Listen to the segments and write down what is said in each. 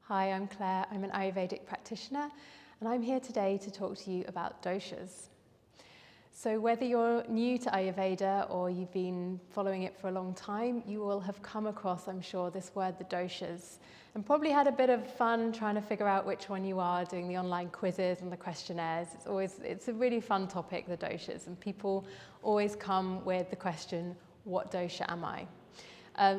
Hi, I'm Claire. I'm an Ayurvedic practitioner, and I'm here today to talk to you about doshas. So whether you're new to Ayurveda or you've been following it for a long time, you will have come across, I'm sure, this word, the doshas, and probably had a bit of fun trying to figure out which one you are, doing the online quizzes and the questionnaires. It's a really fun topic, the doshas, and people always come with the question, what dosha am I?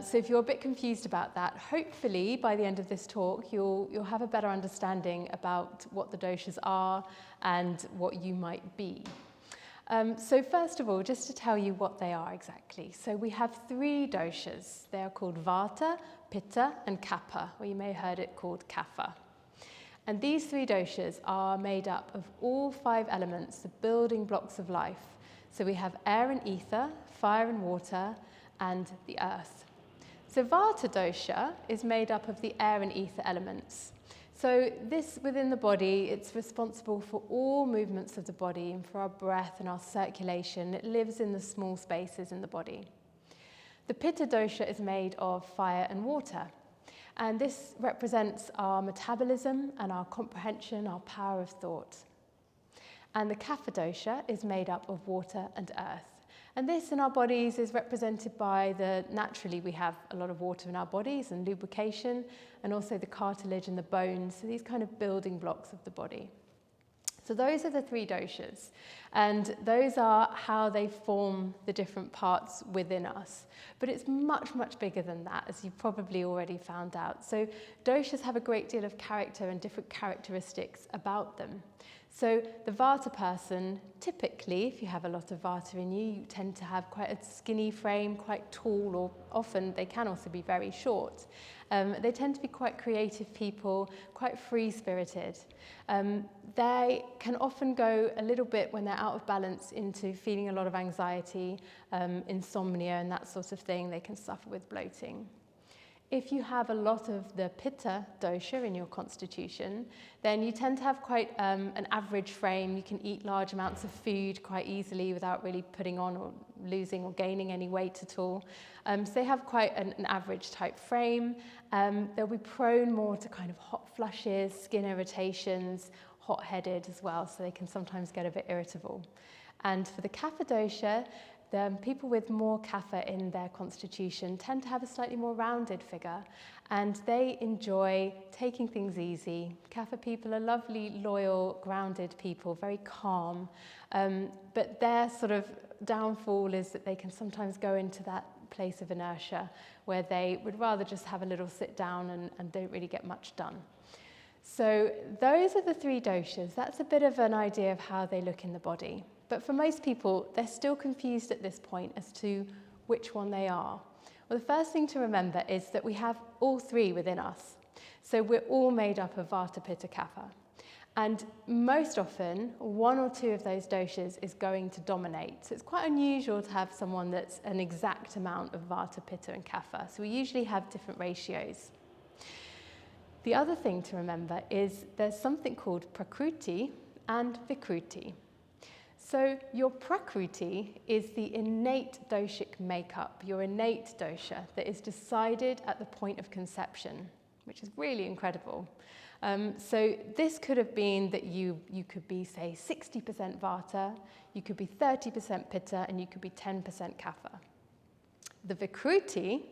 So if you're a bit confused about that, hopefully by the end of this talk, you'll have a better understanding about what the doshas are and what you might be. So first of all, just to tell you what they are exactly. So we have three doshas. They are called Vata, Pitta and Kapha, or you may have heard it called Kapha. And these three doshas are made up of all five elements, the building blocks of life. So we have air and ether, fire and water, and the earth. So Vata dosha is made up of the air and ether elements. So this within the body, it's responsible for all movements of the body and for our breath and our circulation. It lives in the small spaces in the body. The Pitta dosha is made of fire and water. And this represents our metabolism and our comprehension, our power of thought. And the Kapha dosha is made up of water and earth. And this in our bodies is represented by naturally we have a lot of water in our bodies and lubrication, and also the cartilage and the bones, so these kind of building blocks of the body. So those are the three doshas, and those are how they form the different parts within us. But it's much, much bigger than that, as you've probably already found out. So doshas have a great deal of character and different characteristics about them. So the Vata person, typically, if you have a lot of Vata in you, you tend to have quite a skinny frame, quite tall, or often they can also be very short. They tend to be quite creative people, quite free-spirited. They can often go a little bit, when they're out of balance, into feeling a lot of anxiety, insomnia and that sort of thing. They can suffer with bloating. If you have a lot of the Pitta dosha in your constitution, then you tend to have quite an average frame. You can eat large amounts of food quite easily without really putting on or losing or gaining any weight at all. So they have quite an average type frame. They'll be prone more to kind of hot flushes, skin irritations, hot-headed as well, so they can sometimes get a bit irritable. And for the Kapha dosha, the people with more Kapha in their constitution tend to have a slightly more rounded figure, and they enjoy taking things easy. Kapha people are lovely, loyal, grounded people, very calm, but their sort of downfall is that they can sometimes go into that place of inertia where they would rather just have a little sit down and don't really get much done. So those are the three doshas. That's a bit of an idea of how they look in the body. But for most people, they're still confused at this point as to which one they are. Well, the first thing to remember is that we have all three within us. So we're all made up of Vata, Pitta, Kapha. And most often, one or two of those doshas is going to dominate. So it's quite unusual to have someone that's an exact amount of Vata, Pitta, and Kapha. So we usually have different ratios. The other thing to remember is there's something called Prakruti and Vikruti. So your Prakruti is the innate doshic makeup, your innate dosha that is decided at the point of conception, which is really incredible. So this could have been that you could be, say, 60% Vata, you could be 30% Pitta, and you could be 10% Kapha. The Vikruti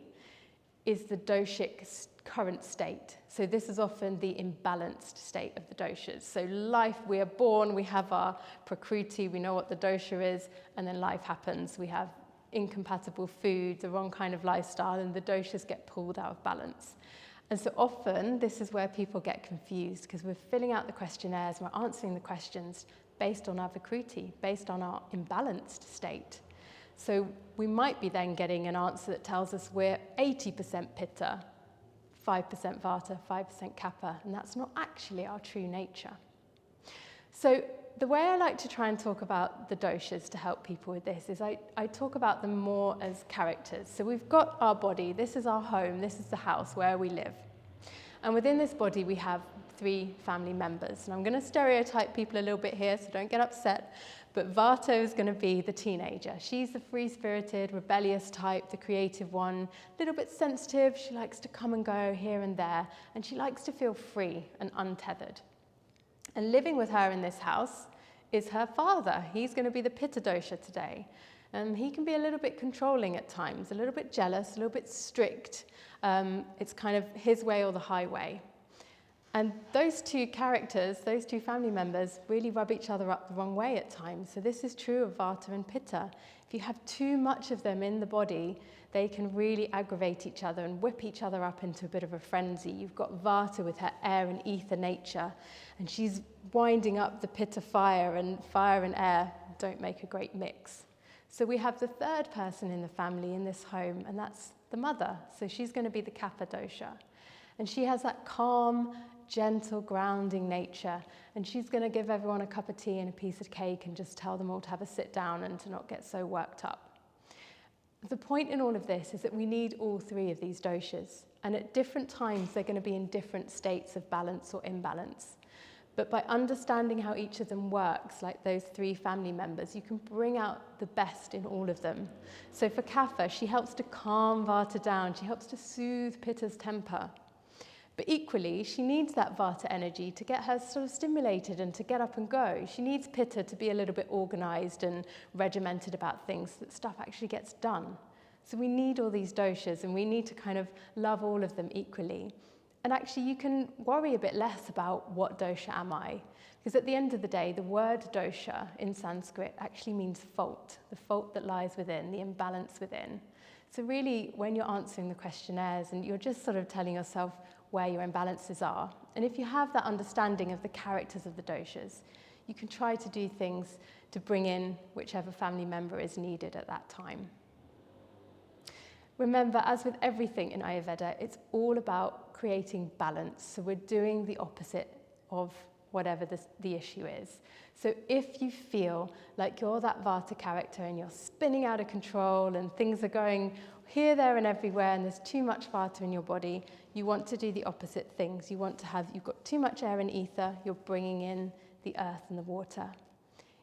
is the doshic current state. So this is often the imbalanced state of the doshas. So life, we are born, we have our Prakruti, we know what the dosha is, and then life happens. We have incompatible food, the wrong kind of lifestyle, and the doshas get pulled out of balance. And so often, this is where people get confused, because we're filling out the questionnaires, we're answering the questions based on our Vikruti, based on our imbalanced state. So we might be then getting an answer that tells us we're 80% Pitta, 5% Vata, 5% Kapha, and that's not actually our true nature. So the way I like to try and talk about the doshas to help people with this is I talk about them more as characters. So we've got our body, this is our home, this is the house where we live. And within this body we have three family members. And I'm going to stereotype people a little bit here, so don't get upset. But Vata is going to be the teenager. She's the free-spirited, rebellious type, the creative one, a little bit sensitive. She likes to come and go here and there, and she likes to feel free and untethered. And living with her in this house is her father. He's going to be the Pitta dosha today. He can be a little bit controlling at times, a little bit jealous, a little bit strict. It's kind of his way or the highway. And those two characters, those two family members, really rub each other up the wrong way at times. So this is true of Vata and Pitta. If you have too much of them in the body, they can really aggravate each other and whip each other up into a bit of a frenzy. You've got Vata with her air and ether nature, and she's winding up the Pitta fire and air don't make a great mix. So we have the third person in the family in this home, and that's the mother. So she's going to be the Kapha dosha. And she has that calm, gentle, grounding nature. And she's going to give everyone a cup of tea and a piece of cake and just tell them all to have a sit down and to not get so worked up. The point in all of this is that we need all three of these doshas. And at different times, they're going to be in different states of balance or imbalance. But by understanding how each of them works, like those three family members, you can bring out the best in all of them. So for Kapha, she helps to calm Vata down. She helps to soothe Pitta's temper. But equally, she needs that Vata energy to get her sort of stimulated and to get up and go. She needs Pitta to be a little bit organized and regimented about things so that stuff actually gets done. So we need all these doshas, and we need to kind of love all of them equally. And actually, you can worry a bit less about what dosha am I, because at the end of the day, the word dosha in Sanskrit actually means fault, the fault that lies within, the imbalance within. So really, when you're answering the questionnaires and you're just sort of telling yourself where your imbalances are, and if you have that understanding of the characters of the doshas, you can try to do things to bring in whichever family member is needed at that time. Remember, as with everything in Ayurveda, it's all about creating balance. So we're doing the opposite of whatever the issue is. So if you feel like you're that Vata character and you're spinning out of control and things are going here, there, and everywhere, and there's too much Vata in your body, you want to do the opposite things. You've got too much air and ether, you're bringing in the earth and the water.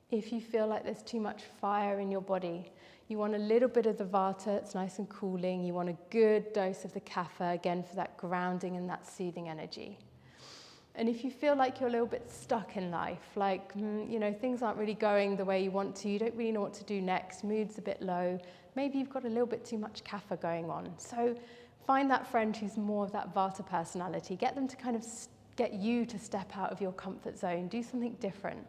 If you feel like there's too much fire in your body, you want a little bit of the Vata, it's nice and cooling. You want a good dose of the Kapha, again, for that grounding and that soothing energy. And if you feel like you're a little bit stuck in life, like, things aren't really going the way you want to, you don't really know what to do next, mood's a bit low, maybe you've got a little bit too much Kapha going on. So find that friend who's more of that Vata personality. Get them to kind of get you to step out of your comfort zone, do something different.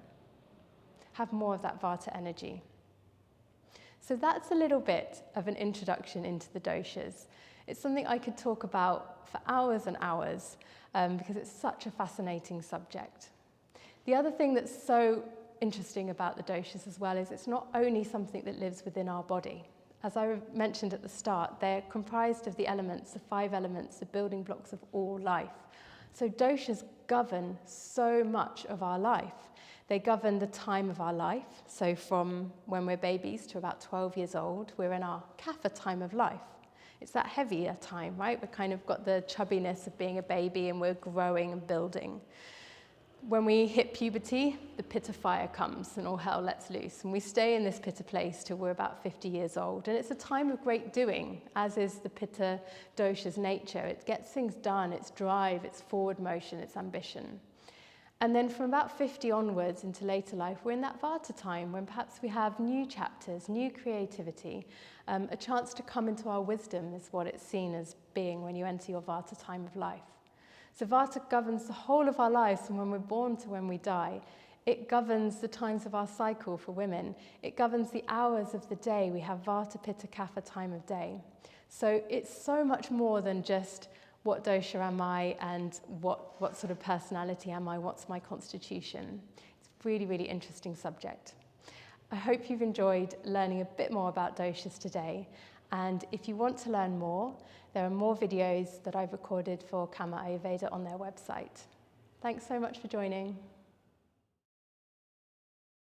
Have more of that Vata energy. So that's a little bit of an introduction into the doshas. It's something I could talk about for hours and hours because it's such a fascinating subject. The other thing that's so interesting about the doshas as well is it's not only something that lives within our body. As I mentioned at the start, they're comprised of the elements, the 5 elements, the building blocks of all life. So doshas govern so much of our life. They govern the time of our life. So from when we're babies to about 12 years old, we're in our Kapha time of life. It's that heavier time, right? We've kind of got the chubbiness of being a baby and we're growing and building. When we hit puberty, the Pitta fire comes and all hell lets loose. And we stay in this Pitta place till we're about 50 years old. And it's a time of great doing, as is the Pitta dosha's nature. It gets things done, it's drive, it's forward motion, it's ambition. And then from about 50 onwards into later life, we're in that Vata time when perhaps we have new chapters, new creativity, a chance to come into our wisdom is what it's seen as being when you enter your Vata time of life. So Vata governs the whole of our lives from when we're born to when we die. It governs the times of our cycle for women. It governs the hours of the day. We have Vata, Pitta, Kapha time of day. So it's so much more than just what dosha am I and what sort of personality am I, what's my constitution. It's a really, really interesting subject. I hope you've enjoyed learning a bit more about doshas today. And if you want to learn more, there are more videos that I've recorded for Kama Ayurveda on their website. Thanks so much for joining.